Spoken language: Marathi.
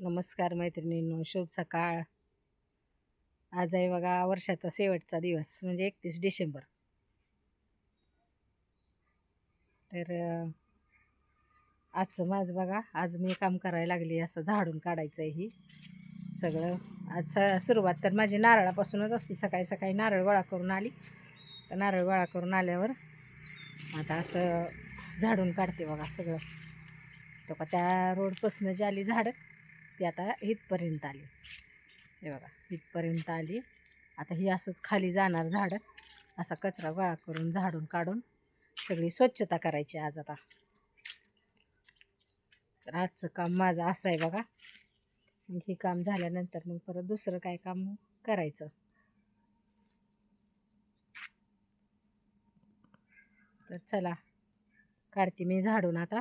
नमस्कार मैत्रिणींनो, शुभ सकाळ. आज आहे बघा वर्षाचा शेवटचा दिवस म्हणजे 31 डिसेंबर. तर आजचं माझं बघा, आज मी काम करायला लागली, असं झाडून काढायचं आहे ही सगळं. आज सुरुवात तर माझी नारळापासूनच असते. सकाळी सकाळी नारळ गोळा करून आली, तर नारळ गोळा करून आल्यावर आता असं झाडून काढते बघा सगळं. तो का त्या रोडपासून जी आली झाडं ती आता इथपर्यंत आली. हे बघा इथपर्यंत आली. आता ही असंच खाली जाणार झाडं. असा कचरा गोळा करून झाडून काढून सगळी स्वच्छता करायची आज आता. तर आजचं काम माझं असं आहे बघा. हे काम झाल्यानंतर मग परत दुसरं काय काम करायचं. तर चला काढते मी झाडून आता.